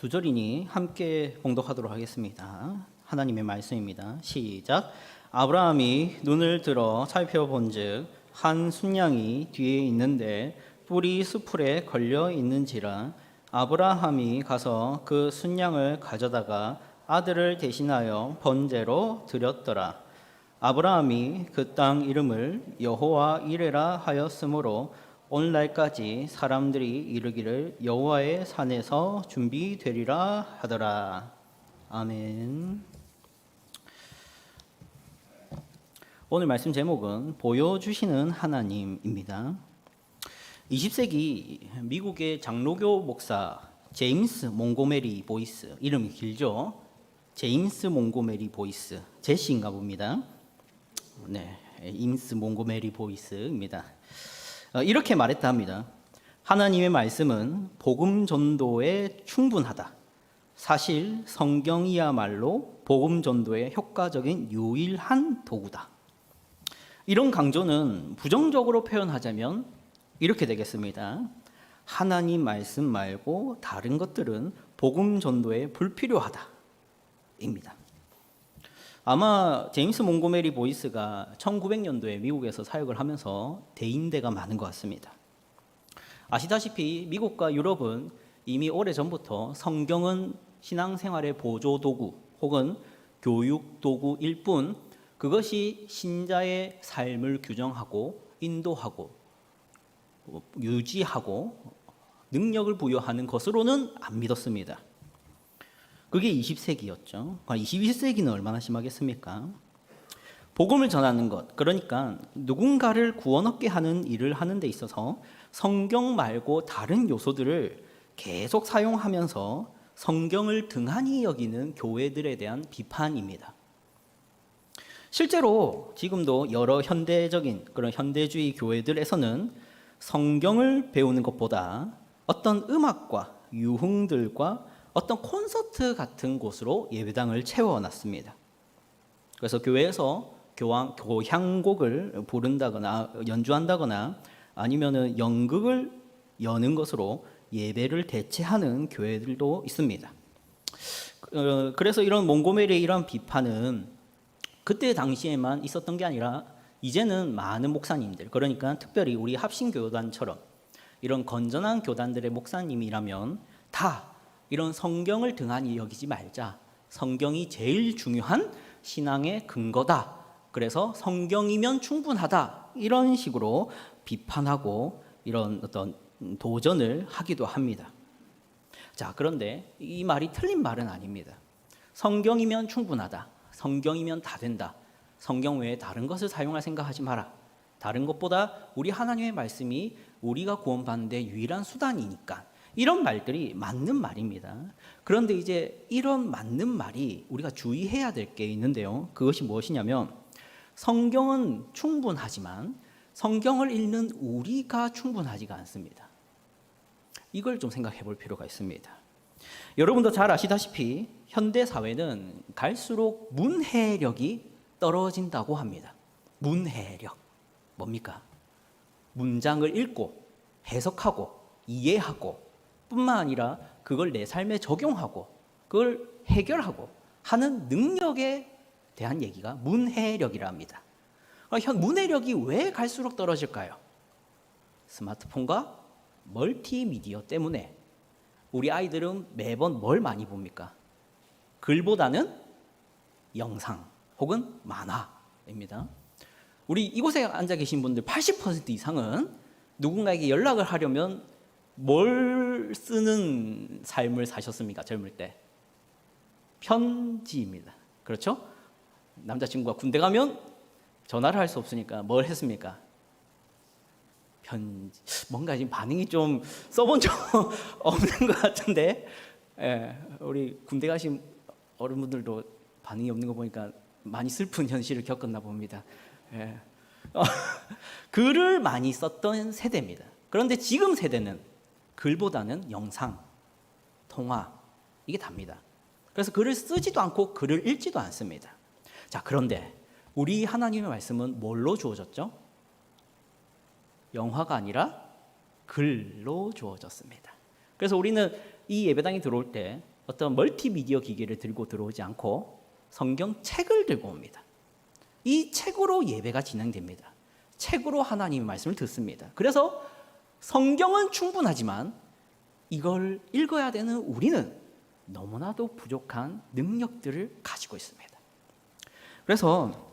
두 절이니 함께 봉독하도록 하겠습니다. 하나님의 말씀입니다. 시작. 아브라함이 눈을 들어 살펴본즉 한 순양이 뒤에 있는데 뿔이 수풀에 걸려 있는지라. 아브라함이 가서 그 순양을 가져다가 아들을 대신하여 번제로 드렸더라. 아브라함이 그 땅 이름을 여호와 이레라 하였으므로 오늘날까지 사람들이 이르기를 여호와의 산에서 준비되리라 하더라. 아멘. 오늘 말씀 제목은 보여주시는 하나님입니다. 20세기 미국의 장로교 목사 제임스 몽고메리 보이스, 이름이 길죠? 제임스 몽고메리 보이스, 제시인가 봅니다. 네, 임스 몽고메리 보이스입니다. 이렇게 말했다 합니다. 하나님의 말씀은 복음 전도에 충분하다. 사실 성경이야말로 복음 전도에 효과적인 유일한 도구다. 이런 강조는 부정적으로 표현하자면 이렇게 되겠습니다. 하나님 말씀 말고 다른 것들은 복음 전도에 불필요하다 입니다. 아마 제임스 몽고메리 보이스가 1900년도에 미국에서 사역을 하면서 대인대가 많은 것 같습니다. 아시다시피 미국과 유럽은 이미 오래전부터 성경은 신앙생활의 보조도구 혹은 교육도구일 뿐 그것이 신자의 삶을 규정하고 인도하고 유지하고 능력을 부여하는 것으로는 안 믿었습니다. 그게 20세기였죠. 21세기는 얼마나 심하겠습니까? 복음을 전하는 것, 그러니까 누군가를 구원 얻게 하는 일을 하는 데 있어서 성경 말고 다른 요소들을 계속 사용하면서 성경을 등한히 여기는 교회들에 대한 비판입니다. 실제로 지금도 여러 현대적인 그런 현대주의 교회들에서는 성경을 배우는 것보다 어떤 음악과 유흥들과 어떤 콘서트 같은 곳으로 예배당을 채워놨습니다. 그래서 교회에서 교향곡을 부른다거나 연주한다거나 아니면은 연극을 여는 것으로 예배를 대체하는 교회들도 있습니다. 그래서 이런 몽고메리의 이런 비판은 그때 당시에만 있었던 게 아니라 이제는 많은 목사님들, 그러니까 특별히 우리 합신교단처럼 이런 건전한 교단들의 목사님이라면 다 이런 성경을 등한히 여기지 말자. 성경이 제일 중요한 신앙의 근거다. 그래서 성경이면 충분하다. 이런 식으로 비판하고 이런 어떤 도전을 하기도 합니다. 자, 그런데 이 말이 틀린 말은 아닙니다. 성경이면 충분하다. 성경이면 다 된다. 성경 외에 다른 것을 사용할 생각하지 마라. 다른 것보다 우리 하나님의 말씀이 우리가 구원받는 데 유일한 수단이니까. 이런 말들이 맞는 말입니다. 그런데 이제 이런 맞는 말이 우리가 주의해야 될 게 있는데요. 그것이 무엇이냐면 성경은 충분하지만 성경을 읽는 우리가 충분하지가 않습니다. 이걸 좀 생각해 볼 필요가 있습니다. 여러분도 잘 아시다시피 현대 사회는 갈수록 문해력이 떨어진다고 합니다. 문해력. 뭡니까? 문장을 읽고 해석하고 이해하고 뿐만 아니라 그걸 내 삶에 적용하고 그걸 해결하고 하는 능력에 대한 얘기가 문해력이라 합니다. 문해력이 왜 갈수록 떨어질까요? 스마트폰과 멀티미디어 때문에 우리 아이들은 매번 뭘 많이 봅니까? 글보다는 영상 혹은 만화입니다. 우리 이곳에 앉아 계신 분들 80% 이상은 누군가에게 연락을 하려면 뭘 쓰는 삶을 사셨습니까? 젊을 때 편지입니다. 그렇죠? 남자친구가 군대 가면 전화를 할 수 없으니까 뭘 했습니까? 편지. 뭔가 지금 반응이 좀 써본 적 없는 것 같은데, 우리 군대 가신 어른분들도 반응이 없는 거 보니까 많이 슬픈 현실을 겪었나 봅니다. 글을 많이 썼던 세대입니다. 그런데 지금 세대는 글보다는 영상, 통화, 이게 답니다. 그래서 글을 쓰지도 않고 글을 읽지도 않습니다. 자, 그런데 우리 하나님의 말씀은 뭘로 주어졌죠? 영화가 아니라 글로 주어졌습니다. 그래서 우리는 이 예배당에 들어올 때 어떤 멀티미디어 기기를 들고 들어오지 않고 성경책을 들고 옵니다. 이 책으로 예배가 진행됩니다. 책으로 하나님의 말씀을 듣습니다. 그래서 성경은 충분하지만 이걸 읽어야 되는 우리는 너무나도 부족한 능력들을 가지고 있습니다. 그래서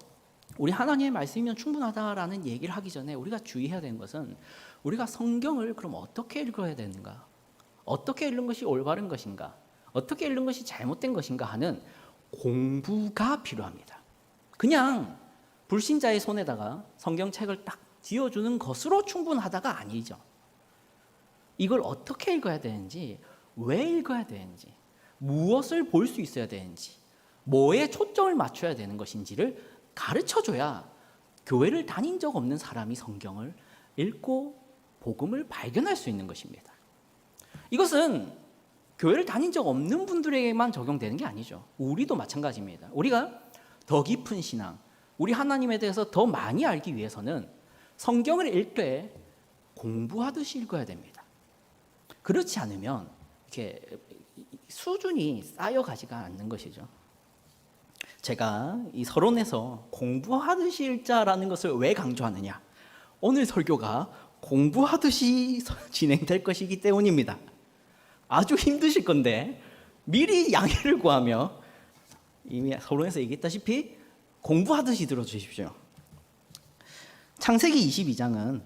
우리 하나님의 말씀이면 충분하다라는 얘기를 하기 전에 우리가 주의해야 되는 것은 우리가 성경을 그럼 어떻게 읽어야 되는가? 어떻게 읽는 것이 올바른 것인가? 어떻게 읽는 것이 잘못된 것인가 하는 공부가 필요합니다. 그냥 불신자의 손에다가 성경책을 딱 쥐어주는 것으로 충분하다가 아니죠. 이걸 어떻게 읽어야 되는지, 왜 읽어야 되는지, 무엇을 볼 수 있어야 되는지, 뭐에 초점을 맞춰야 되는 것인지를 가르쳐줘야 교회를 다닌 적 없는 사람이 성경을 읽고 복음을 발견할 수 있는 것입니다. 이것은 교회를 다닌 적 없는 분들에게만 적용되는 게 아니죠. 우리도 마찬가지입니다. 우리가 더 깊은 신앙, 우리 하나님에 대해서 더 많이 알기 위해서는 성경을 읽되 공부하듯이 읽어야 됩니다. 그렇지 않으면 이렇게 수준이 쌓여가지가 않는 것이죠. 제가 이 서론에서 공부하듯이 읽자라는 것을 왜 강조하느냐? 오늘 설교가 공부하듯이 진행될 것이기 때문입니다. 아주 힘드실 건데 미리 양해를 구하며 이미 서론에서 얘기했다시피 공부하듯이 들어주십시오. 창세기 22장은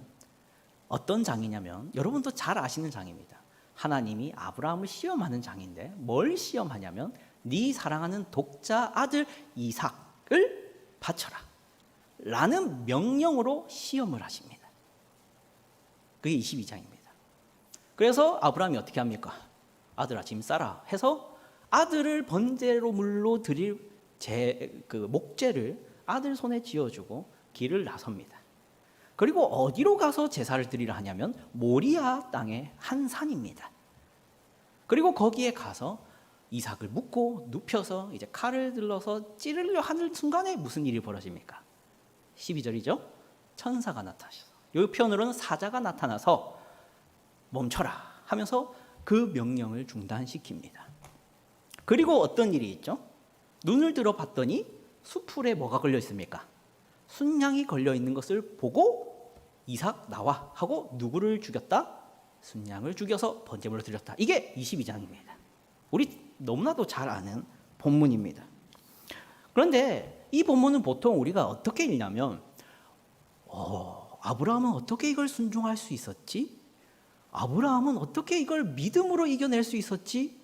어떤 장이냐면 여러분도 잘 아시는 장입니다. 하나님이 아브라함을 시험하는 장인데 뭘 시험하냐면 네 사랑하는 독자 아들 이삭을 바쳐라 라는 명령으로 시험을 하십니다. 그게 22장입니다. 그래서 아브라함이 어떻게 합니까? 아들아 짐 싸라 해서 아들을 번제로 물로 드릴 목제를 아들 손에 쥐어주고 길을 나섭니다. 그리고 어디로 가서 제사를 드리려 하냐면 모리아 땅의 한 산입니다. 그리고 거기에 가서 이삭을 묶고 눕혀서 이제 칼을 들러서 찌르려 하는 순간에 무슨 일이 벌어집니까? 12절이죠. 천사가 나타나셔서, 이 표현으로는 사자가 나타나서 멈춰라 하면서 그 명령을 중단시킵니다. 그리고 어떤 일이 있죠? 눈을 들어 봤더니 수풀에 뭐가 걸려 있습니까? 순양이 걸려 있는 것을 보고 이삭 나와 하고 누구를 죽였다? 순양을 죽여서 번제물로 드렸다. 이게 22장입니다. 우리 너무나도 잘 아는 본문입니다. 그런데 이 본문은 보통 우리가 어떻게 읽냐면 아브라함은 어떻게 이걸 순종할 수 있었지? 아브라함은 어떻게 이걸 믿음으로 이겨낼 수 있었지?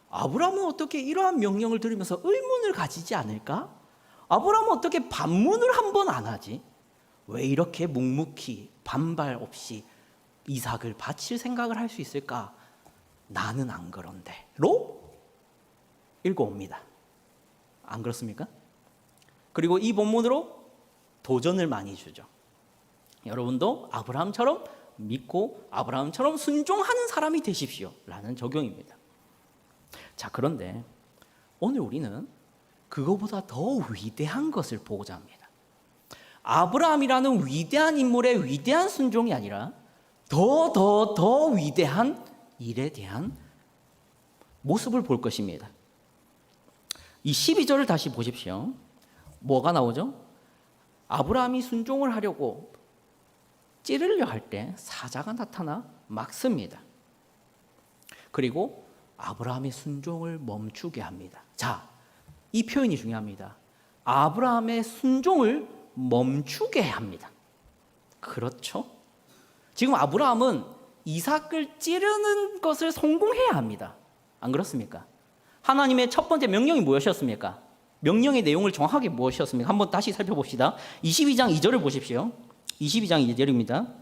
아브라함은 어떻게 이러한 명령을 들으면서 의문을 가지지 않을까? 아브라함은 어떻게 반문을 한 번 안 하지? 왜 이렇게 묵묵히 반발 없이 이삭을 바칠 생각을 할 수 있을까? 나는 안 그런데 로 읽어옵니다. 안 그렇습니까? 그리고 이 본문으로 도전을 많이 주죠. 여러분도 아브라함처럼 믿고 아브라함처럼 순종하는 사람이 되십시오 라는 적용입니다. 자, 그런데 오늘 우리는 그거보다 더 위대한 것을 보고자 합니다. 아브라함이라는 위대한 인물의 위대한 순종이 아니라 더 위대한 일에 대한 모습을 볼 것입니다. 이 12절을 다시 보십시오. 뭐가 나오죠? 아브라함이 순종을 하려고 찌르려 할 때 사자가 나타나 막습니다. 그리고 아브라함의 순종을 멈추게 합니다. 자, 이 표현이 중요합니다. 아브라함의 순종을 멈추게 합니다. 그렇죠? 지금 아브라함은 이삭을 찌르는 것을 성공해야 합니다. 안 그렇습니까? 하나님의 첫 번째 명령이 무엇이었습니까? 명령의 내용을 정확하게 무엇이었습니까? 한번 다시 살펴봅시다. 22장 2절을 보십시오. 22장 2절입니다.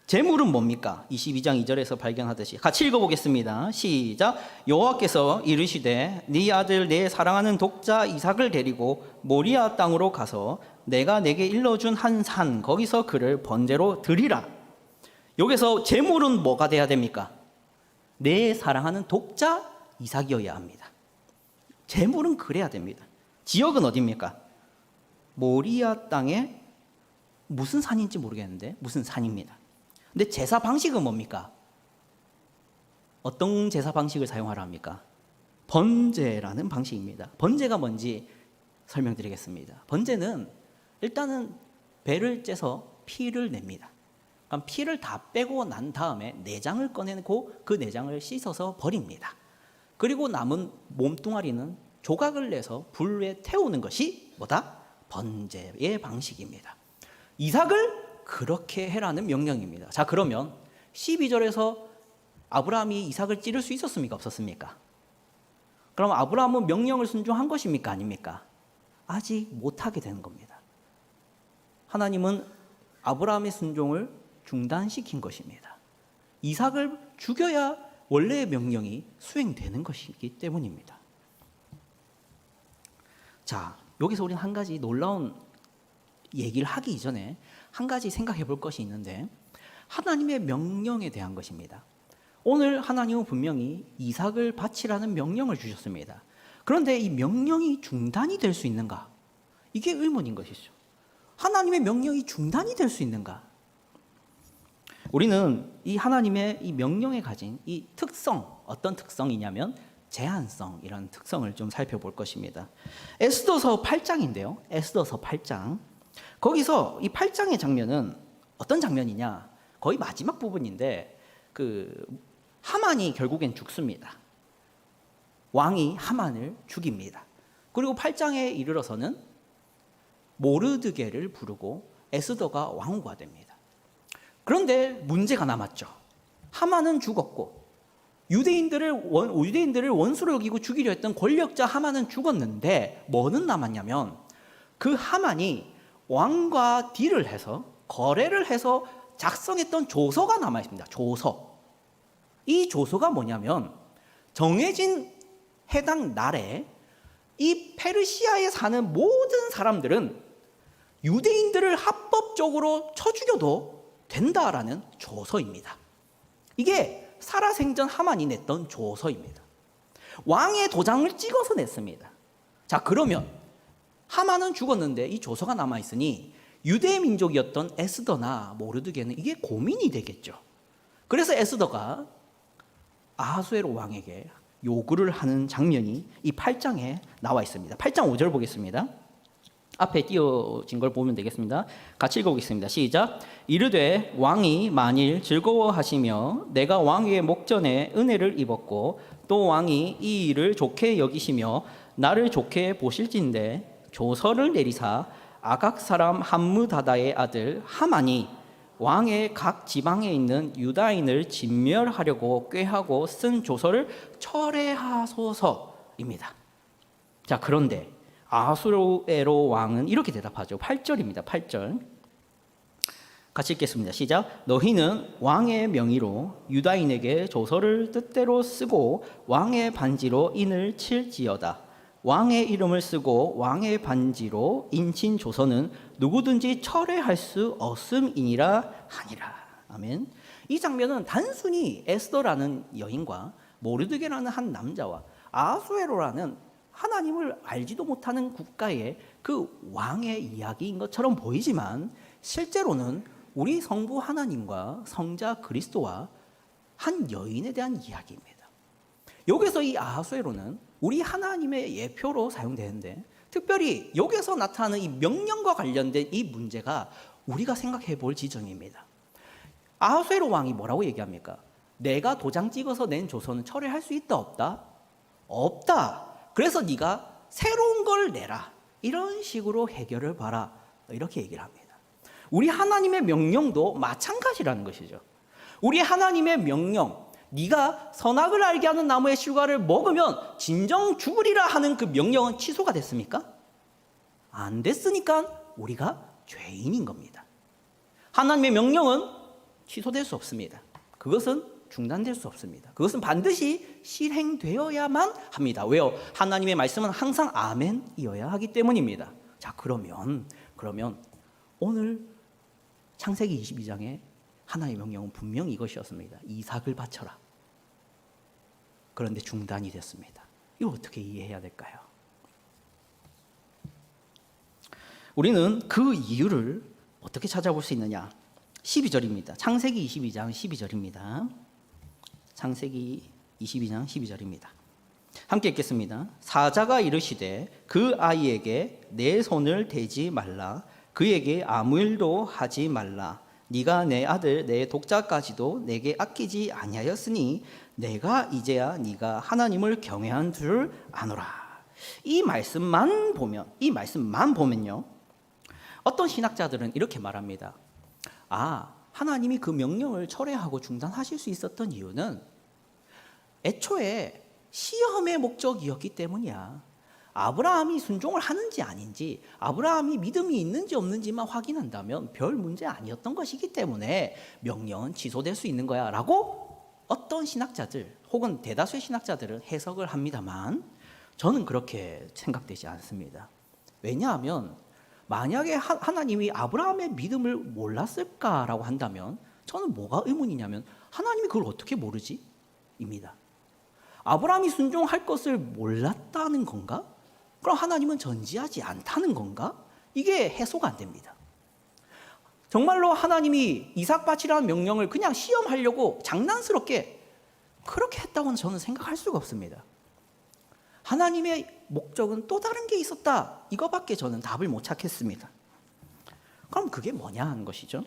제물은 뭡니까? 22장 2절에서 발견하듯이 같이 읽어보겠습니다. 시작. 여호와께서 이르시되 네 아들 내 사랑하는 독자 이삭을 데리고 모리아 땅으로 가서 내가 내게 일러준 한 산 거기서 그를 번제로 드리라. 여기서 제물은 뭐가 돼야 됩니까? 내 사랑하는 독자 이삭이어야 합니다. 제물은 그래야 됩니다. 지역은 어디입니까? 모리아 땅에 무슨 산인지 모르겠는데 무슨 산입니다. 근데 제사 방식은 뭡니까? 어떤 제사 방식을 사용하라 합니까? 번제라는 방식입니다. 번제가 뭔지 설명드리겠습니다. 번제는 일단은 배를 째서 피를 냅니다. 그럼 피를 다 빼고 난 다음에 내장을 꺼내고 그 내장을 씻어서 버립니다. 그리고 남은 몸뚱아리는 조각을 내서 불 위에 태우는 것이 뭐다? 번제의 방식입니다. 이삭을 그렇게 해라는 명령입니다. 자, 그러면 12절에서 아브라함이 이삭을 찌를 수 있었습니까? 없었습니까? 그럼 아브라함은 명령을 순종한 것입니까? 아닙니까? 아직 못하게 되는 겁니다. 하나님은 아브라함의 순종을 중단시킨 것입니다. 이삭을 죽여야 원래의 명령이 수행되는 것이기 때문입니다. 자, 여기서 우리는 한 가지 놀라운 얘기를 하기 이전에 한 가지 생각해 볼 것이 있는데, 하나님의 명령에 대한 것입니다. 오늘 하나님은 분명히 이삭을 바치라는 명령을 주셨습니다. 그런데 이 명령이 중단이 될 수 있는가? 이게 의문인 것이죠. 하나님의 명령이 중단이 될 수 있는가? 우리는 이 하나님의 이 명령에 가진 이 특성, 어떤 특성이냐면 제한성이라는 특성을 좀 살펴볼 것입니다. 에스더서 8장인데요. 에스더서 8장. 거기서 이 8장의 장면은 어떤 장면이냐? 거의 마지막 부분인데 하만이 결국엔 죽습니다. 왕이 하만을 죽입니다. 그리고 8장에 이르러서는 모르드게를 부르고 에스더가 왕후가 됩니다. 그런데 문제가 남았죠. 하만은 죽었고 유대인들을 원수로 여기고 죽이려 했던 권력자 하만은 죽었는데 뭐는 남았냐면 그 하만이 왕과 딜을 해서 거래를 해서 작성했던 조서가 남아 있습니다. 조서. 이 조서가 뭐냐면 정해진 해당 날에 이 페르시아에 사는 모든 사람들은 유대인들을 합법적으로 쳐 죽여도 된다라는 조서입니다. 이게 살아생전 하만이 냈던 조서입니다. 왕의 도장을 찍어서 냈습니다. 자, 그러면 하만은 죽었는데 이 조서가 남아있으니 유대 민족이었던 에스더나 모르드게는 이게 고민이 되겠죠. 그래서 에스더가 아하수에로 왕에게 요구를 하는 장면이 이 8장에 나와 있습니다. 8장 5절 보겠습니다. 앞에 띄어진 걸 보면 되겠습니다. 같이 읽어보겠습니다. 시작. 이르되 왕이 만일 즐거워하시며 내가 왕의 목전에 은혜를 입었고 또 왕이 이 일을 좋게 여기시며 나를 좋게 보실진대 조서를 내리사 아각 사람 함므다다의 아들 하만이 왕의 각 지방에 있는 유다인을 진멸하려고 꾀하고 쓴 조서를 철회하소서입니다. 자, 그런데 아하수에로 왕은 이렇게 대답하죠. 8절입니다. 8절. 같이 읽겠습니다. 시작. 너희는 왕의 명의로 유다인에게 조서를 뜻대로 쓰고 왕의 반지로 인을 칠지어다. 왕의 이름을 쓰고 왕의 반지로 인친 조서는 누구든지 철회할 수 없음이니라 하니라. 아멘. 이 장면은 단순히 에스더라는 여인과 모르드게라는 한 남자와 아하수에로라는 하나님을 알지도 못하는 국가의 그 왕의 이야기인 것처럼 보이지만 실제로는 우리 성부 하나님과 성자 그리스도와 한 여인에 대한 이야기입니다. 여기서 이 아하수에로는 우리 하나님의 예표로 사용되는데 특별히 여기서 나타나는 이 명령과 관련된 이 문제가 우리가 생각해 볼 지점입니다. 아하수에로 왕이 뭐라고 얘기합니까? 내가 도장 찍어서 낸 조서는 철회할 수 있다 없다? 없다. 그래서 네가 새로운 걸 내라. 이런 식으로 해결을 봐라. 이렇게 얘기를 합니다. 우리 하나님의 명령도 마찬가지라는 것이죠. 우리 하나님의 명령, 네가 선악을 알게 하는 나무의 실과를 먹으면 진정 죽으리라 하는 그 명령은 취소가 됐습니까? 안 됐으니까 우리가 죄인인 겁니다. 하나님의 명령은 취소될 수 없습니다. 그것은 중단될 수 없습니다. 그것은 반드시 실행되어야만 합니다. 왜요? 하나님의 말씀은 항상 아멘이어야 하기 때문입니다. 자, 그러면 오늘 창세기 22장에 하나님의 명령은 분명히 이것이었습니다. 이삭을 바쳐라. 그런데 중단이 됐습니다. 이거 어떻게 이해해야 될까요? 우리는 그 이유를 어떻게 찾아볼 수 있느냐? 12절입니다. 창세기 22장 12절입니다. 창세기 22장 12절입니다. 함께 읽겠습니다. 사자가 이르시되 그 아이에게 내 손을 대지 말라. 그에게 아무 일도 하지 말라. 네가 내 아들 내 독자까지도 내게 아끼지 아니하였으니 내가 이제야 네가 하나님을 경외한 줄 아노라. 이 말씀만 보면요, 어떤 신학자들은 이렇게 말합니다. 하나님이 그 명령을 철회하고 중단하실 수 있었던 이유는 애초에 시험의 목적이었기 때문이야. 아브라함이 순종을 하는지 아닌지, 아브라함이 믿음이 있는지 없는지만 확인한다면 별 문제 아니었던 것이기 때문에 명령은 취소될 수 있는 거야 라고 어떤 신학자들 혹은 대다수의 신학자들은 해석을 합니다만, 저는 그렇게 생각되지 않습니다. 왜냐하면 만약에 하나님이 아브라함의 믿음을 몰랐을까라고 한다면 저는 뭐가 의문이냐면, 하나님이 그걸 어떻게 모르지? 입니다. 아브라함이 순종할 것을 몰랐다는 건가? 그럼 하나님은 전지하지 않다는 건가? 이게 해소가 안 됩니다. 정말로 하나님이 이삭 바치라는 명령을 그냥 시험하려고 장난스럽게 그렇게 했다고는 저는 생각할 수가 없습니다. 하나님의 목적은 또 다른 게 있었다. 이거밖에 저는 답을 못 찾겠습니다. 그럼 그게 뭐냐 하는 것이죠.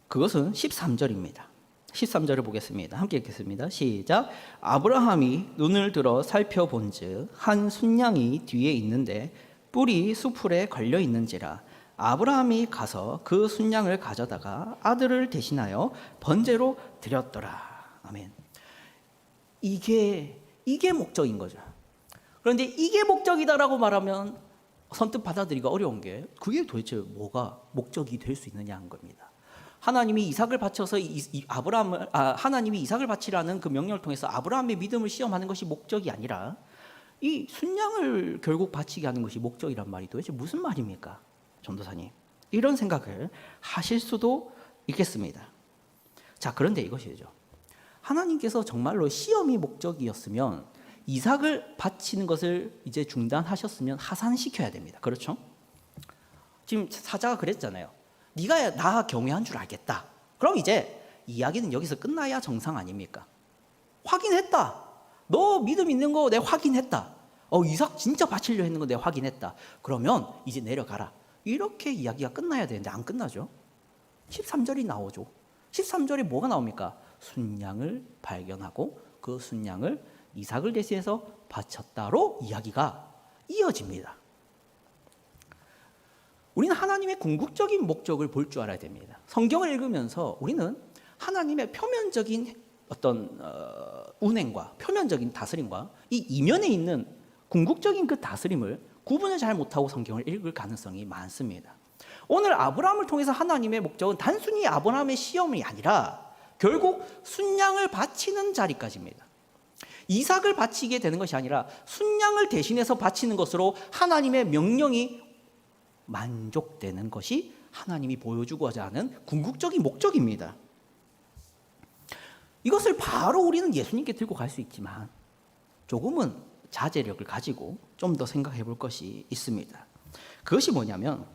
그것은 13절입니다. 13절을 보겠습니다. 함께 읽겠습니다. 시작. 아브라함이 눈을 들어 살펴본즉 한 순양이 뒤에 있는데 뿔이 수풀에 걸려 있는지라. 아브라함이 가서 그 순양을 가져다가 아들을 대신하여 번제로 드렸더라. 아멘. 이게 목적인 거죠. 그런데 이게 목적이다라고 말하면 선뜻 받아들이기가 어려운 게, 그게 도대체 뭐가 목적이 될 수 있느냐 하는 겁니다. 하나님이 이삭을 바쳐서 하나님이 이삭을 바치라는 그 명령을 통해서 아브라함의 믿음을 시험하는 것이 목적이 아니라 이 순양을 결국 바치게 하는 것이 목적이란 말이 도대체 무슨 말입니까? 전도사님, 이런 생각을 하실 수도 있겠습니다. 자, 그런데 이것이죠. 하나님께서 정말로 시험이 목적이었으면 이삭을 바치는 것을 이제 중단하셨으면 하산시켜야 됩니다. 그렇죠? 지금 사자가 그랬잖아요. 네가 나 경외한 줄 알겠다. 그럼 이제 이야기는 여기서 끝나야 정상 아닙니까? 확인했다. 너 믿음 있는 거 내가 확인했다. 이삭 진짜 바치려 했는 거 내가 확인했다. 그러면 이제 내려가라. 이렇게 이야기가 끝나야 되는데 안 끝나죠. 13절이 나오죠. 13절에 뭐가 나옵니까? 순양을 발견하고 그 순양을 이삭을 대신해서 바쳤다로 이야기가 이어집니다. 우리는 하나님의 궁극적인 목적을 볼 줄 알아야 됩니다. 성경을 읽으면서 우리는 하나님의 표면적인 어떤 운행과 표면적인 다스림과 이 이면에 있는 궁극적인 그 다스림을 구분을 잘 못하고 성경을 읽을 가능성이 많습니다. 오늘 아브라함을 통해서 하나님의 목적은 단순히 아브라함의 시험이 아니라 결국 순양을 바치는 자리까지입니다. 이삭을 바치게 되는 것이 아니라 순양을 대신해서 바치는 것으로 하나님의 명령이 만족되는 것이 하나님이 보여주고자 하는 궁극적인 목적입니다. 이것을 바로 우리는 예수님께 들고 갈 수 있지만 조금은 자제력을 가지고 좀 더 생각해 볼 것이 있습니다. 그것이 뭐냐면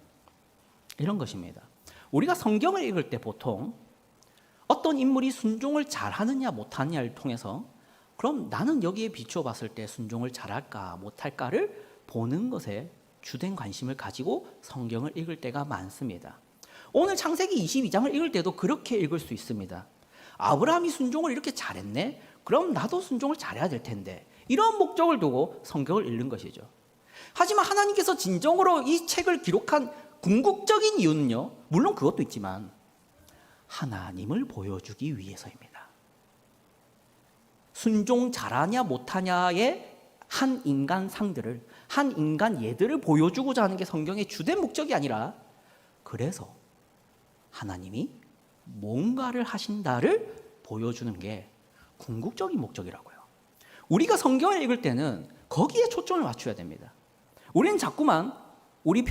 이런 것입니다. 우리가 성경을 읽을 때 보통 어떤 인물이 순종을 잘하느냐 못하느냐를 통해서 그럼 나는 여기에 비추어 봤을 때 순종을 잘할까 못할까를 보는 것에 주된 관심을 가지고 성경을 읽을 때가 많습니다. 오늘 창세기 22장을 읽을 때도 그렇게 읽을 수 있습니다. 아브라함이 순종을 이렇게 잘했네? 그럼 나도 순종을 잘해야 될 텐데. 이런 목적을 두고 성경을 읽는 것이죠. 하지만 하나님께서 진정으로 이 책을 기록한 궁극적인 이유는요, 물론 그것도 있지만 하나님을 보여주기 위해서입니다. 순종 잘하냐 못하냐의 한 인간 상들을, 한 인간 예들을 보여주고자 하는 게 성경의 주된 목적이 아니라, 그래서 하나님이 뭔가를 하신다를 보여주는 게 궁극적인 목적이라고요. 우리가 성경을 읽을 때는 거기에 초점을 맞춰야 됩니다. 우리는 자꾸만 우리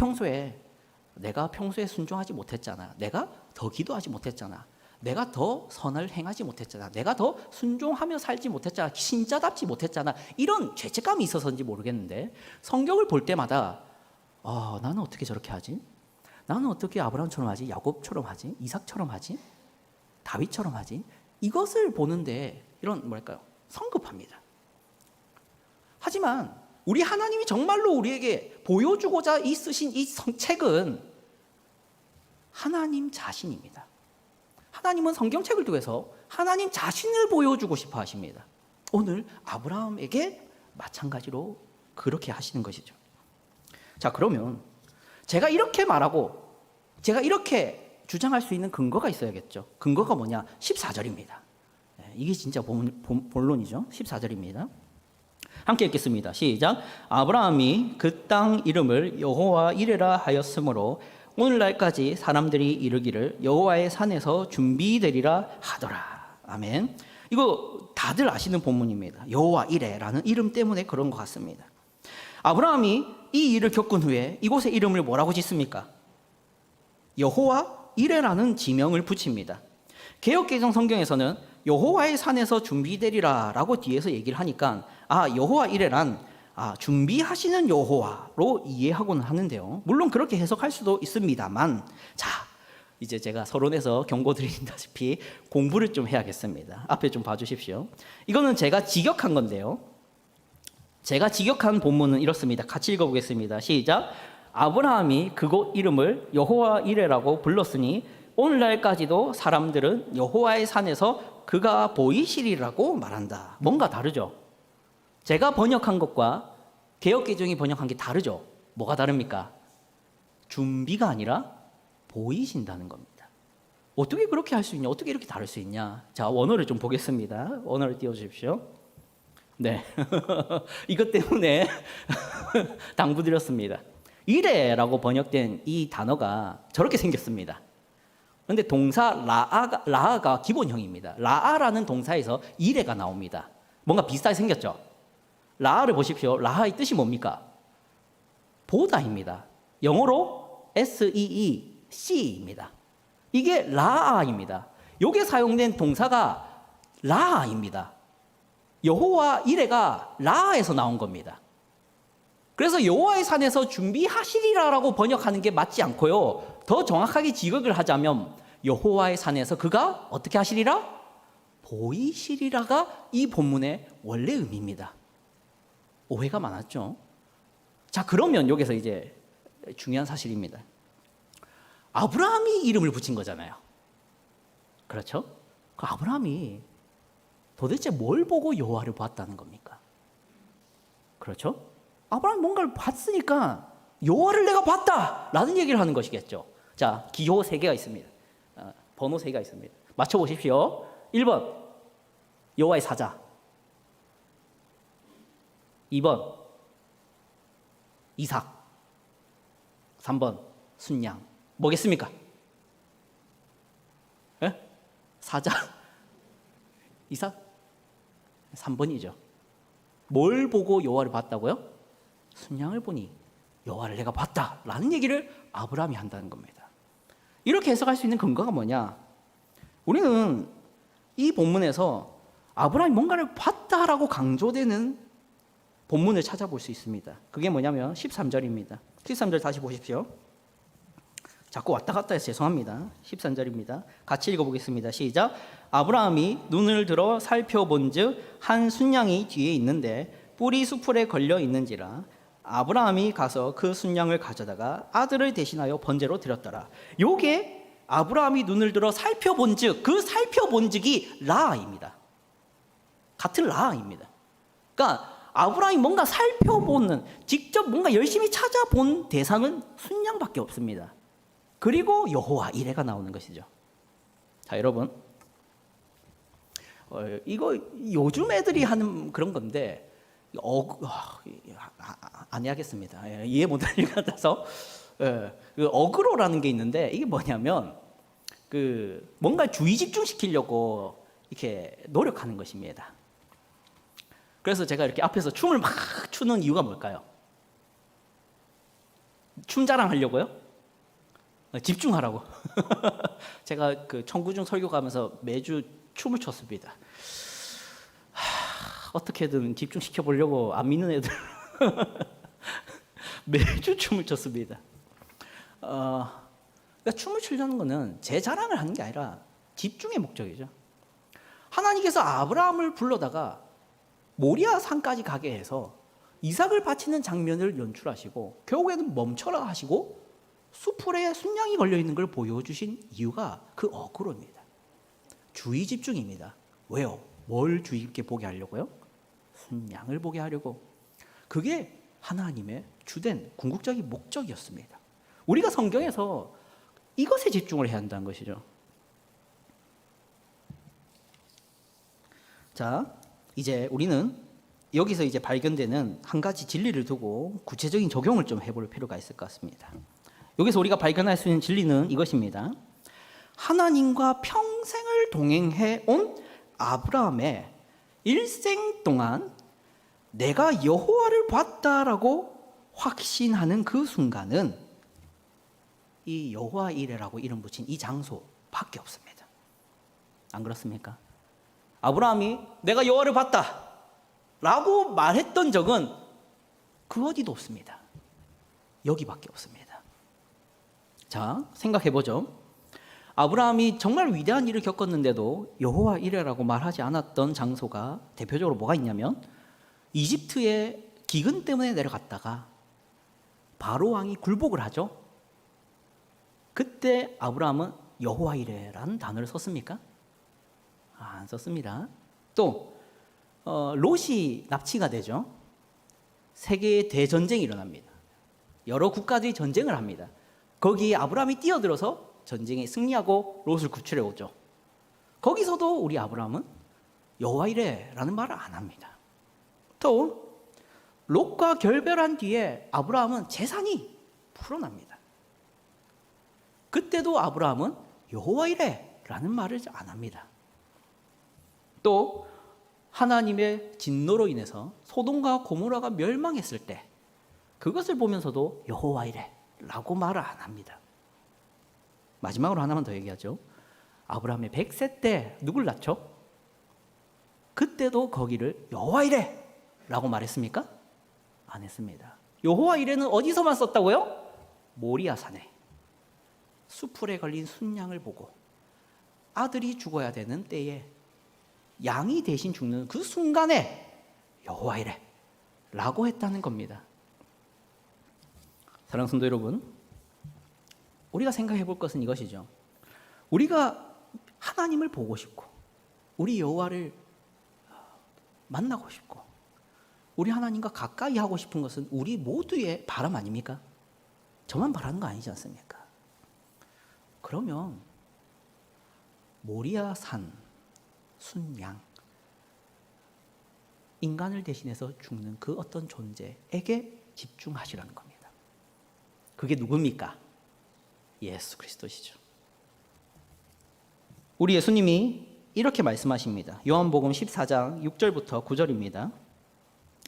내가 평소에 순종하지 못했잖아. 내가 더 기도하지 못했잖아. 내가 더 선을 행하지 못했잖아. 내가 더 순종하며 살지 못했잖아. 신자답지 못했잖아. 이런 죄책감이 있어서인지 모르겠는데 성경을 볼 때마다 나는 어떻게 저렇게 하지? 나는 어떻게 아브라함처럼 하지? 야곱처럼 하지? 이삭처럼 하지? 다윗처럼 하지? 이것을 보는데 이런 뭐랄까요? 성급합니다. 하지만 우리 하나님이 정말로 우리에게 보여주고자 쓰신 이 책은 하나님 자신입니다. 하나님은 성경책을 통해서 하나님 자신을 보여주고 싶어 하십니다. 오늘 아브라함에게 마찬가지로 그렇게 하시는 것이죠. 자, 그러면 제가 이렇게 말하고 제가 이렇게 주장할 수 있는 근거가 있어야겠죠. 근거가 뭐냐? 14절입니다. 이게 진짜 본론이죠. 14절입니다. 함께 읽겠습니다. 시작. 아브라함이 그 땅 이름을 여호와 이레라 하였으므로 오늘날까지 사람들이 이르기를 여호와의 산에서 준비되리라 하더라. 아멘. 이거 다들 아시는 본문입니다. 여호와 이레라는 이름 때문에 그런 것 같습니다. 아브라함이 이 일을 겪은 후에 이곳의 이름을 뭐라고 짓습니까? 여호와 이레라는 지명을 붙입니다. 개역개정 성경에서는 여호와의 산에서 준비되리라 라고 뒤에서 얘기를 하니까 여호와 이레란 준비하시는 여호와로 이해하고는 하는데요. 물론 그렇게 해석할 수도 있습니다만, 자, 이제 제가 서론에서 경고드린다시피 공부를 좀 해야겠습니다. 앞에 좀 봐주십시오. 이거는 제가 직역한 건데요. 제가 직역한 본문은 이렇습니다. 같이 읽어보겠습니다. 시작. 아브라함이 그곳 이름을 여호와 이레라고 불렀으니 오늘날까지도 사람들은 여호와의 산에서 그가 보이시리라고 말한다. 뭔가 다르죠? 제가 번역한 것과 개역개정이 번역한 게 다르죠? 뭐가 다릅니까? 준비가 아니라 보이신다는 겁니다. 어떻게 그렇게 할 수 있냐? 어떻게 이렇게 다를 수 있냐? 자, 원어를 좀 보겠습니다. 원어를 띄워주십시오. 네. 이것 때문에 당부드렸습니다. 이레라고 번역된 이 단어가 저렇게 생겼습니다. 그런데 동사 라아가 기본형입니다. 라아라는 동사에서 이레가 나옵니다. 뭔가 비슷하게 생겼죠? 라아를 보십시오. 라아의 뜻이 뭡니까? 보다입니다. 영어로 SEEC입니다. 이게 라아입니다. 여기에 사용된 동사가 라아입니다. 여호와 이레가 라아에서 나온 겁니다. 그래서 여호와의 산에서 준비하시리라라고 번역하는 게 맞지 않고요. 더 정확하게 직역을 하자면 여호와의 산에서 그가 어떻게 하시리라? 보이시리라가 이 본문의 원래 의미입니다. 오해가 많았죠. 자, 그러면 여기서 이제 중요한 사실입니다. 아브라함이 이름을 붙인 거잖아요. 그렇죠? 그 아브라함이 도대체 뭘 보고 여호와를 봤다는 겁니까? 그렇죠? 아브라함이 뭔가를 봤으니까 여호와를 내가 봤다라는 얘기를 하는 것이겠죠. 자, 기호 3개가 있습니다. 번호 3개가 있습니다. 맞춰보십시오. 1번 여호와의 사자, 2번 이삭, 3번 순양. 뭐겠습니까? 예? 사자, 이삭, 3번이죠. 뭘 보고 여호와를 봤다고요? 순양을 보니 여호와를 내가 봤다라는 얘기를 아브라함이 한다는 겁니다. 이렇게 해석할 수 있는 근거가 뭐냐? 우리는 이 본문에서 아브라함이 뭔가를 봤다라고 강조되는 본문을 찾아볼 수 있습니다. 그게 뭐냐면 13절입니다. 13절 다시 보십시오. 자꾸 왔다 갔다 해서 죄송합니다. 13절입니다. 같이 읽어보겠습니다. 시작. 아브라함이 눈을 들어 살펴본즉 한 순양이 뒤에 있는데 뿔이 수풀에 걸려 있는지라 아브라함이 가서 그 순양을 가져다가 아들을 대신하여 번제로 드렸더라. 요게 아브라함이 눈을 들어 살펴본즉, 그 살펴본즉이 라아입니다. 같은 라아입니다. 그러니까 아브라함이 뭔가 살펴보는, 직접 뭔가 열심히 찾아본 대상은 순양밖에 없습니다. 그리고 여호와 이레가 나오는 것이죠. 자, 여러분, 이거 요즘 애들이 하는 그런 건데 안 해야겠습니다. 이해 못할 것 같아서. 그 어그로라는 게 있는데 이게 뭐냐면 뭔가 주의 집중시키려고 이렇게 노력하는 것입니다. 그래서 제가 이렇게 앞에서 춤을 막 추는 이유가 뭘까요? 춤 자랑하려고요? 집중하라고. 제가 그 청구중 설교 가면서 매주 춤을 췄습니다. 어떻게든 집중시켜 보려고 안 믿는 애들 매주 춤을 췄습니다. 그러니까 춤을 추려는 거는 제 자랑을 하는 게 아니라 집중의 목적이죠. 하나님께서 아브라함을 불러다가 모리아 산까지 가게 해서 이삭을 바치는 장면을 연출하시고 결국에는 멈춰라 하시고 수풀에 순양이 걸려있는 걸 보여주신 이유가 그 어그로입니다. 주의 집중입니다. 왜요? 뭘 주의 깊게 보게 하려고요? 순양을 보게 하려고. 그게 하나님의 주된 궁극적인 목적이었습니다. 우리가 성경에서 이것에 집중을 해야 한다는 것이죠. 자, 이제 우리는 여기서 이제 발견되는 한 가지 진리를 두고 구체적인 적용을 좀 해볼 필요가 있을 것 같습니다. 여기서 우리가 발견할 수 있는 진리는 이것입니다. 하나님과 평생을 동행해 온 아브라함의 일생 동안 내가 여호와를 봤다라고 확신하는 그 순간은 이 여호와 이레라고 이름 붙인 이 장소밖에 없습니다. 안 그렇습니까? 아브라함이 내가 여호와를 봤다 라고 말했던 적은 그 어디도 없습니다. 여기밖에 없습니다. 자, 생각해보죠. 아브라함이 정말 위대한 일을 겪었는데도 여호와 이레라고 말하지 않았던 장소가 대표적으로 뭐가 있냐면 이집트의 기근 때문에 내려갔다가 바로 왕이 굴복을 하죠. 그때 아브라함은 여호와 이레라는 단어를 썼습니까? 안 썼습니다. 또 롯이 납치가 되죠. 세계의 대전쟁이 일어납니다. 여러 국가들이 전쟁을 합니다. 거기에 아브라함이 뛰어들어서 전쟁에 승리하고 롯을 구출해 오죠. 거기서도 우리 아브라함은 여호와 이레라는 말을 안 합니다. 또 롯과 결별한 뒤에 아브라함은 재산이 불어납니다. 그때도 아브라함은 여호와 이레라는 말을 안 합니다. 또 하나님의 진노로 인해서 소돔과 고모라가 멸망했을 때 그것을 보면서도 여호와 이레라고 말을 안 합니다. 마지막으로 하나만 더 얘기하죠. 아브라함의 100세 때 누굴 낳죠? 그때도 거기를 여호와 이레라고 말했습니까? 안 했습니다. 여호와 이레는 어디서만 썼다고요? 모리아 산에 수풀에 걸린 순양을 보고 아들이 죽어야 되는 때에 양이 대신 죽는 그 순간에 여호와 이레라고 했다는 겁니다. 사랑하는 성도 여러분, 우리가 생각해 볼 것은 이것이죠. 우리가 하나님을 보고 싶고 우리 여호와를 만나고 싶고 우리 하나님과 가까이 하고 싶은 것은 우리 모두의 바람 아닙니까? 저만 바라는 거 아니지 않습니까? 그러면 모리아 산 순양, 인간을 대신해서 죽는 그 어떤 존재에게 집중하시라는 겁니다. 그게 누굽니까? 예수 그리스도시죠. 우리 예수님이 이렇게 말씀하십니다. 요한복음 14장 6절부터 9절입니다.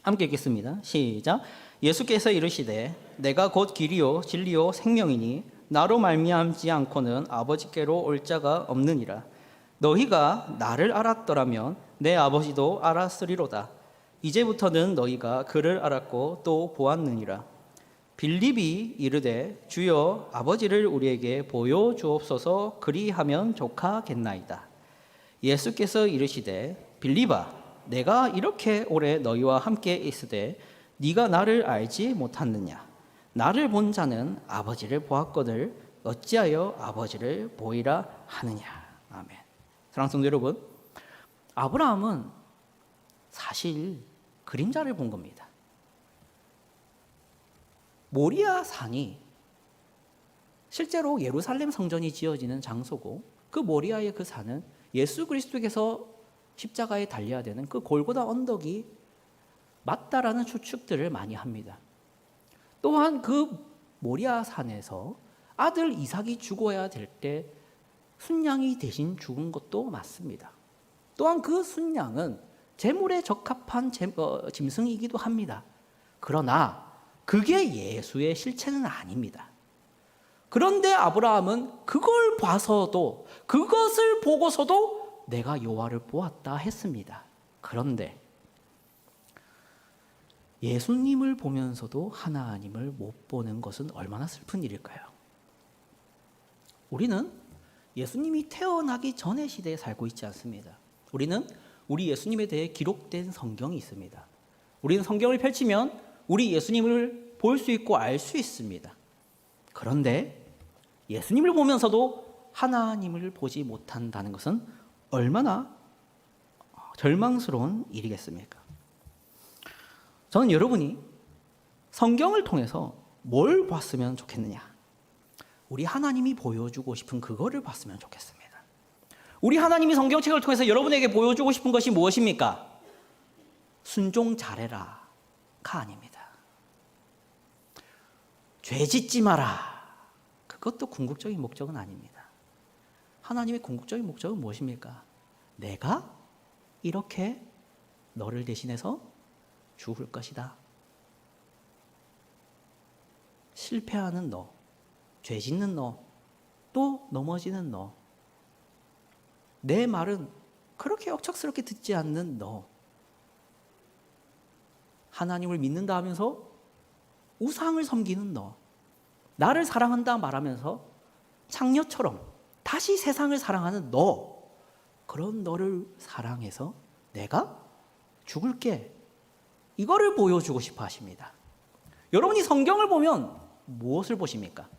함께 읽겠습니다. 시작. 예수께서 이르시되 내가 곧 길이요 진리요 생명이니 나로 말미암지 않고는 아버지께로 올 자가 없느니라. 너희가 나를 알았더라면 내 아버지도 알았으리로다. 이제부터는 너희가 그를 알았고 또 보았느니라. 빌립이 이르되 주여 아버지를 우리에게 보여주옵소서 그리하면 족하겠나이다. 예수께서 이르시되 빌립아 내가 이렇게 오래 너희와 함께 있으되 네가 나를 알지 못하느냐. 나를 본 자는 아버지를 보았거늘 어찌하여 아버지를 보이라 하느냐. 아멘. 사랑하는 성도 여러분, 아브라함은 사실 그림자를 본 겁니다. 모리아 산이 실제로 예루살렘 성전이 지어지는 장소고 그 모리아의 그 산은 예수 그리스도께서 십자가에 달려야 되는 그 골고다 언덕이 맞다라는 추측들을 많이 합니다. 또한 그 모리아 산에서 아들 이삭이 죽어야 될 때 순양이 대신 죽은 것도 맞습니다. 또한 그 순양은 제물에 적합한 짐승이기도 합니다. 그러나 그게 예수의 실체는 아닙니다. 그런데 아브라함은 그걸 봐서도 그것을 보고서도 내가 여호와를 보았다 했습니다. 그런데 예수님을 보면서도 하나님을 못 보는 것은 얼마나 슬픈 일일까요? 우리는 예수님이 태어나기 전의 시대에 살고 있지 않습니다. 우리는 우리 예수님에 대해 기록된 성경이 있습니다. 우리는 성경을 펼치면 우리 예수님을 볼 수 있고 알 수 있습니다. 그런데 예수님을 보면서도 하나님을 보지 못한다는 것은 얼마나 절망스러운 일이겠습니까? 저는 여러분이 성경을 통해서 뭘 봤으면 좋겠느냐? 우리 하나님이 보여주고 싶은 그거를 봤으면 좋겠습니다. 우리 하나님이 성경책을 통해서 여러분에게 보여주고 싶은 것이 무엇입니까? 순종 잘해라가 아닙니다. 죄 짓지 마라. 그것도 궁극적인 목적은 아닙니다. 하나님의 궁극적인 목적은 무엇입니까? 내가 이렇게 너를 대신해서 죽을 것이다. 실패하는 너, 죄 짓는 너, 또 넘어지는 너, 내 말은 그렇게 억척스럽게 듣지 않는 너, 하나님을 믿는다 하면서 우상을 섬기는 너, 나를 사랑한다 말하면서 창녀처럼 다시 세상을 사랑하는 너, 그런 너를 사랑해서 내가 죽을게, 이거를 보여주고 싶어 하십니다. 여러분이 성경을 보면 무엇을 보십니까?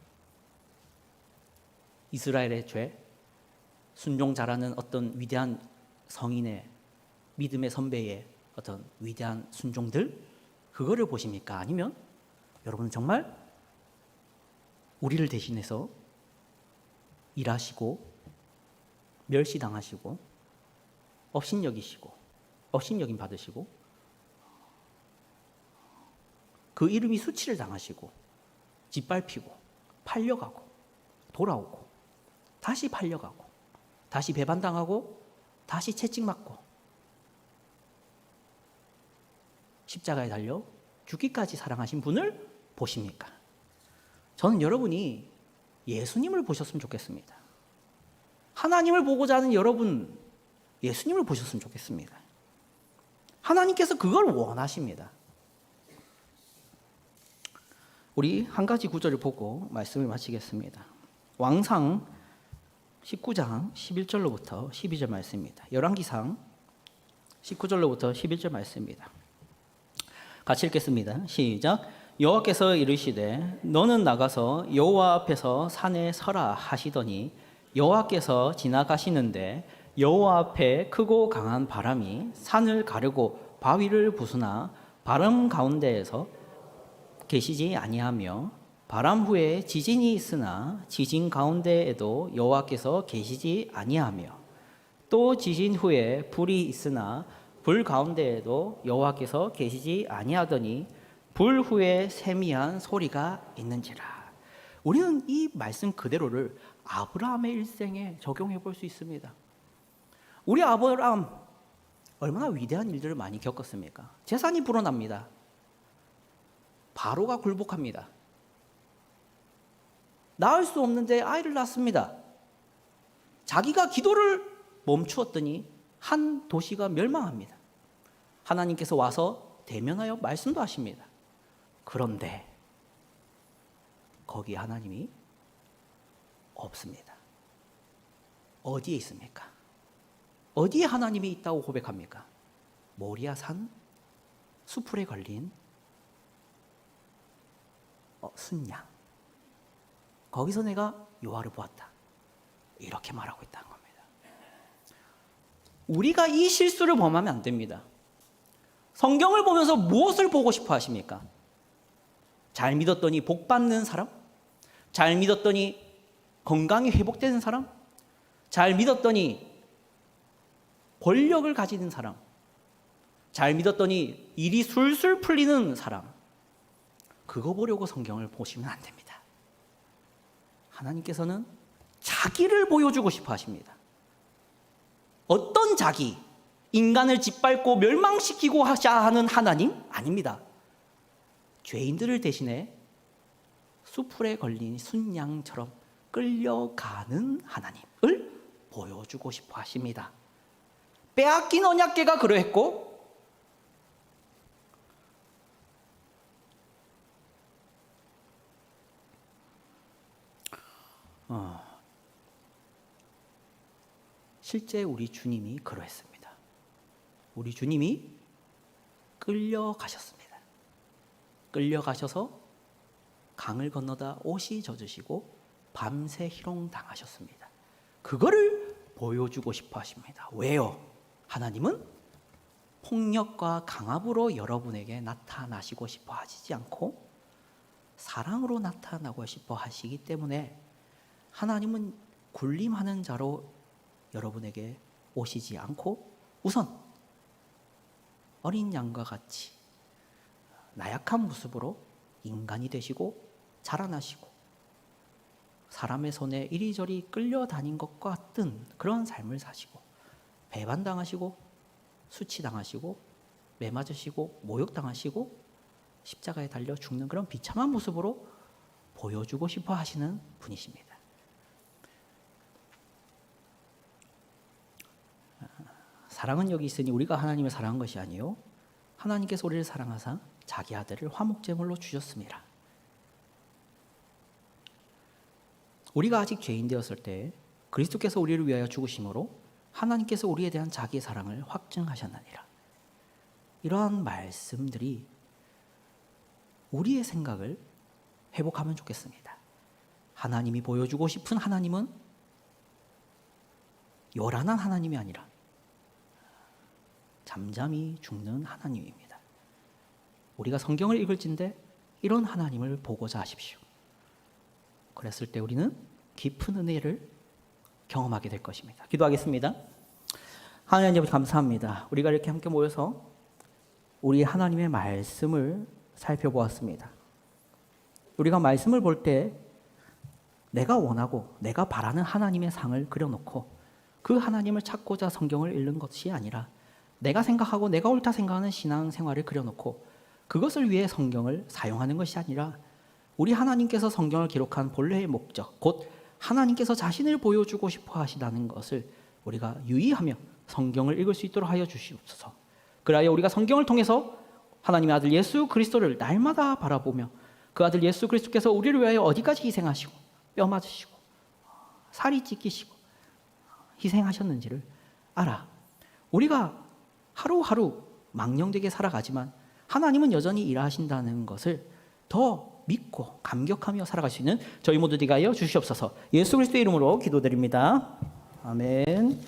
이스라엘의 죄, 순종 잘하는 어떤 위대한 성인의 믿음의 선배의 어떤 위대한 순종들, 그거를 보십니까? 아니면 여러분은 정말 우리를 대신해서 일하시고 멸시당하시고 업신여기시고 업신여김 받으시고 그 이름이 수치를 당하시고 짓밟히고 팔려가고 돌아오고 다시 팔려가고 다시 배반당하고 다시 채찍맞고 십자가에 달려 죽기까지 사랑하신 분을 보십니까? 저는 여러분이 예수님을 보셨으면 좋겠습니다. 하나님을 보고자 하는 여러분, 예수님을 보셨으면 좋겠습니다. 하나님께서 그걸 원하십니다. 우리 한 가지 구절을 보고 말씀을 마치겠습니다. 왕상 19장 11절로부터 12절 말씀입니다. 열왕기상 19절로부터 11절 말씀입니다. 같이 읽겠습니다. 시작. 여호와께서 이르시되 너는 나가서 여호와 앞에서 산에 서라 하시더니 여호와께서 지나가시는데 여호와 앞에 크고 강한 바람이 산을 가르고 바위를 부수나 바람 가운데에서 계시지 아니하며 바람 후에 지진이 있으나 지진 가운데에도 여호와께서 계시지 아니하며 또 지진 후에 불이 있으나 불 가운데에도 여호와께서 계시지 아니하더니 불 후에 세미한 소리가 있는지라. 우리는 이 말씀 그대로를 아브라함의 일생에 적용해 볼 수 있습니다. 우리 아브라함 얼마나 위대한 일들을 많이 겪었습니까? 재산이 불어납니다. 바로가 굴복합니다. 낳을 수 없는데 아이를 낳습니다. 자기가 기도를 멈추었더니 한 도시가 멸망합니다. 하나님께서 와서 대면하여 말씀도 하십니다. 그런데 거기 하나님이 없습니다. 어디에 있습니까? 어디에 하나님이 있다고 고백합니까? 모리아 산 수풀에 걸린 순양, 거기서 내가 여호와를 보았다, 이렇게 말하고 있다는 겁니다. 우리가 이 실수를 범하면 안 됩니다. 성경을 보면서 무엇을 보고 싶어 하십니까? 잘 믿었더니 복 받는 사람? 잘 믿었더니 건강이 회복되는 사람? 잘 믿었더니 권력을 가지는 사람? 잘 믿었더니 일이 술술 풀리는 사람? 그거 보려고 성경을 보시면 안 됩니다. 하나님께서는 자기를 보여주고 싶어 하십니다. 어떤 자기? 인간을 짓밟고 멸망시키고 하자 하는 하나님? 아닙니다. 죄인들을 대신해 수풀에 걸린 순양처럼 끌려가는 하나님을 보여주고 싶어 하십니다. 빼앗긴 언약궤가 그러했고 실제 우리 주님이 그러했습니다. 우리 주님이 끌려가셨습니다. 끌려가셔서 강을 건너다 옷이 젖으시고 밤새 희롱당하셨습니다. 그거를 보여주고 싶어 하십니다. 왜요? 하나님은 폭력과 강압으로 여러분에게 나타나시고 싶어 하시지 않고 사랑으로 나타나고 싶어 하시기 때문에 하나님은 군림하는 자로 여러분에게 오시지 않고 우선 어린 양과 같이 나약한 모습으로 인간이 되시고 자라나시고 사람의 손에 이리저리 끌려다닌 것과 같은 그런 삶을 사시고 배반당하시고 수치당하시고 매맞으시고 모욕당하시고 십자가에 달려 죽는 그런 비참한 모습으로 보여주고 싶어 하시는 분이십니다. 사랑은 여기 있으니 우리가 하나님을 사랑한 것이 아니요 하나님께서 우리를 사랑하사 자기 아들을 화목제물로 주셨습니다. 우리가 아직 죄인 되었을 때 그리스도께서 우리를 위하여 죽으심으로 하나님께서 우리에 대한 자기의 사랑을 확증하셨느니라. 이러한 말씀들이 우리의 생각을 회복하면 좋겠습니다. 하나님이 보여주고 싶은 하나님은 요란한 하나님이 아니라 잠잠히 죽는 하나님입니다. 우리가 성경을 읽을진데 이런 하나님을 보고자 하십시오. 그랬을 때 우리는 깊은 은혜를 경험하게 될 것입니다. 기도하겠습니다. 하나님 아버지 감사합니다. 우리가 이렇게 함께 모여서 우리 하나님의 말씀을 살펴보았습니다. 우리가 말씀을 볼 때 내가 원하고 내가 바라는 하나님의 상을 그려놓고 그 하나님을 찾고자 성경을 읽는 것이 아니라 내가 생각하고 내가 옳다 생각하는 신앙생활을 그려놓고 그것을 위해 성경을 사용하는 것이 아니라 우리 하나님께서 성경을 기록한 본래의 목적, 곧 하나님께서 자신을 보여주고 싶어 하시다는 것을 우리가 유의하며 성경을 읽을 수 있도록 하여 주시옵소서. 그리하여 우리가 성경을 통해서 하나님의 아들 예수 그리스도를 날마다 바라보며 그 아들 예수 그리스도께서 우리를 위하여 어디까지 희생하시고 뼈 맞으시고 살이 찢기시고 희생하셨는지를 알아. 우리가 하루하루 망령되게 살아가지만 하나님은 여전히 일하신다는 것을 더 믿고 감격하며 살아갈 수 있는 저희 모두 되게 하여 주시옵소서. 예수 그리스도의 이름으로 기도드립니다. 아멘.